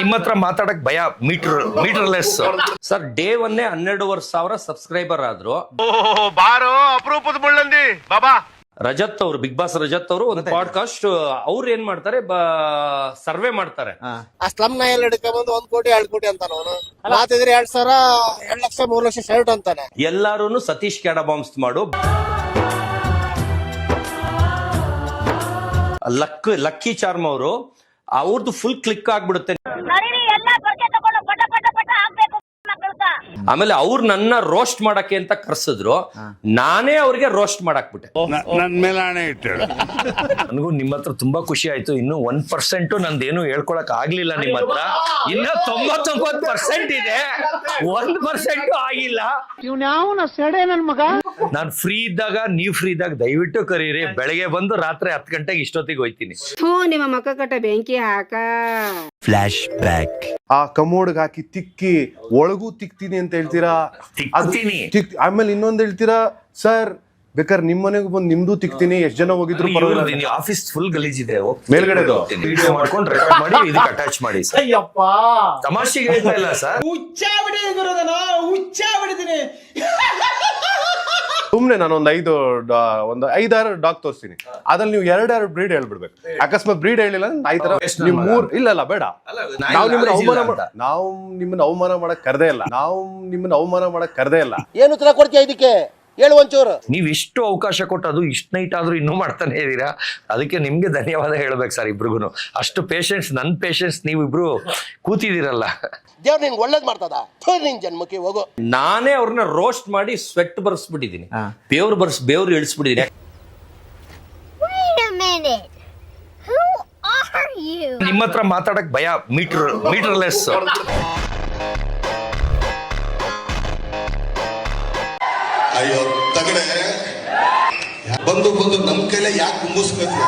ನಿಮ್ಮ ಹತ್ರ ಮಾತಾಡಕ್ ಭಯ. ಮೀಟರ್ಲೆಸ್ ಸರ್. ಡೇ ಒನ್ನೇ 12,500 ಸಬ್ಸ್ಕ್ರೈಬರ್ ಆದ್ರು. ಬಾರೋ ಅಪರೂಪದ ಮುಳ್ಳಂದಿ ಬಾಬಾ. ರಜತ್ ಅವರು, ಬಿಗ್ ಬಾಸ್ ರಜತ್ ಅವರು ಒಂದು ಪಾಡ್ಕಾಸ್ಟ್ ಅವ್ರು ಏನ್ ಮಾಡ್ತಾರೆ, ಸರ್ವೆ ಮಾಡ್ತಾರೆ. ಆ ಸ್ಲಮ್ ನ ಎಲ್ಲ ಹಿಡ್ಕೊಂಡ್ಬಂದು 1 ಕೋಟಿ 2 ಕೋಟಿ ಅಂತಾನ ಅವನು. ಮಾತಿದ್ರೆ 2,000 2 ಲಕ್ಷ 3 ಲಕ್ಷ ಶರ್ಟ್ ಅಂತಾನೆ. ಎಲ್ಲಾರು ಸತೀಶ್ ಕ್ಯಾಡ ಬಾಂಬ್ಸ್ ಮಾಡು. ಲಕ್ಕಿ ಚಾರ್ಮ್ ಅವರು, ಅವ್ರದ್ದು ಫುಲ್ ಕ್ಲಿಕ್ ಆಗ್ಬಿಡುತ್ತೆ. ಆಮೇಲೆ ಅವ್ರು ನನ್ನ ರೋಸ್ಟ್ ಮಾಡಕ್ಕೆ ಅಂತ ಕರ್ಸಿದ್ರು, ನಾನೇ ಅವ್ರಿಗೆ ರೋಸ್ಟ್ ಮಾಡಾಕ್ಬಿಟ್ಟೆ. ನನ್ ಮೇಲೆ ಆಣೆ ಇಟ್ಟು. ನನಗೂ ನಿಮ್ಮ ಹತ್ರ ತುಂಬಾ ಖುಷಿ ಆಯ್ತು. ಇನ್ನು 1% ನಂದೇನು ಹೇಳ್ಕೊಳಕ್ ಆಗ್ಲಿಲ್ಲ ನಿಮ್ಮ ಹತ್ರ. ಇನ್ನ 99% ಇದೆ, 1% ಆಗಿಲ್ಲ. ನಾನ್ ಫ್ರೀ ಇದ್ದಾಗ, ನೀವ್ ಫ್ರೀ ಇದ್ದಾಗ ದಯವಿಟ್ಟು ಕರೀರಿ. ಬೆಳಗ್ಗೆ ಬಂದು ರಾತ್ರಿ 10 ಗಂಟೆಗೆ ಇಷ್ಟೊತ್ತಿಗೆ ಹೋಯ್ತೀನಿ. ನಿಮ್ಮ ಮಕ್ಕ ಕಟ್ಟ ಬೆಂಕಿ ಹಾಕ. Flash back. ಆ ಕಮೋಡ್ಗೆ ಹಾಕಿ ತಿಕ್ಕಿ ಒಳಗೂ ತಿಕ್ತೀನಿ ಅಂತ ಹೇಳ್ತೀರಾ. ಆಮೇಲೆ ಇನ್ನೊಂದ್ ಹೇಳ್ತೀರಾ, ಸರ್ ಬೇಕಾದ್ರೆ ನಿಮ್ ಮನೆಗೂ ಬಂದು ನಿಮ್ದು ತಿಕ್ತೀನಿ, ಎಷ್ಟ್ ಜನ ಹೋಗಿದ್ರು ಪರವಾಗಿಲ್ಲ. ಆಫೀಸ್ ಫುಲ್ ಗಲೀಜಿದೆ, ಮೇಲ್ಗಡೆ ವಿಡಿಯೋ ಮಾಡ್ಕೊಂಡು ರೆಕಾರ್ಡ್ ಮಾಡಿ ಇದಕ್ಕೆ ಅಟ್ಯಾಚ್ ಮಾಡಿ. ತಮಾಷೆಗೆ ಹೇಳ್ತಾ ಇಲ್ಲ ಸರ್. ಸುಮ್ನೆ ನಾನು ಒಂದು 5-6 ಡಾಗ್ ತೋರಿಸ್ತೀನಿ, ಅದ್ರಲ್ಲಿ ನೀವು 2 ಬ್ರೀಡ್ ಹೇಳ್ಬಿಡ್ಬೇಕು. ಅಕಸ್ಮಾತ್ ಬ್ರೀಡ್ ಹೇಳಿಲ್ಲ ಈ ತರ ನೀವು 3 ಇಲ್ಲ ಬೇಡ. ನಾವು ನಿಮ್ಮನ್ನ ಅವಮಾನ ಮಾಡಕ್ ಕರ್ದೇ ಇಲ್ಲ. ಏನು ಉತ್ತರ ಕೊಡ್ತೀಯ ಇದಕ್ಕೆ ಹೇಳು ಒಂಚೂರು. ನೀವ್ ಇಷ್ಟು ಅವಕಾಶ ಕೊಟ್ಟು ಅದು ಇಷ್ಟು ನೈಟ್ ಆದ್ರೂ ಇನ್ನೂ ಮಾಡ್ತಾನೆ ಇದೀರಾ. ಅದಕ್ಕೆ ನಿಮ್ಗೆ ಧನ್ಯವಾದ ಹೇಳ್ಬೇಕು ಸರ್ ಇಬ್ರಿಗೂ. ಅಷ್ಟು ಪೇಷನ್ಸ್, ನನ್ ಪೇಷನ್ಸ್ ನೀವಿಬ್ರು ಕೂತಿದ್ದೀರಲ್ಲ. ದೇವ್ರು ನಿನ್ಗೆ ಒಳ್ಳೇದ್ ಮಾಡ್ತದ. ನಿನ್ ಜನ್ಮಕ್ಕೆ ಹೋಗು. ನಾನೇ ಅವ್ರನ್ನ ರೋಸ್ಟ್ ಮಾಡಿ ಸ್ವೆಟ್ ಬರ್ಸ್ಬಿಟ್ಟಿದೀನಿ, ಬೇವ್ರು ಇಳಿಸ್ಬಿಟ್ಟಿದೀನಿ. ನಿಮ್ಮ ಹತ್ರ ಮಾತಾಡಕ್ ಭಯ. ಮೀಟರ್ಲೆಸ್. ಅಯ್ಯೋ ತಗಡೆ ಬಂದು ನಮ್ ಕೈಲೇ ಯಾಕೆ ಕುಂಬಿಸ್ಬೇಕು.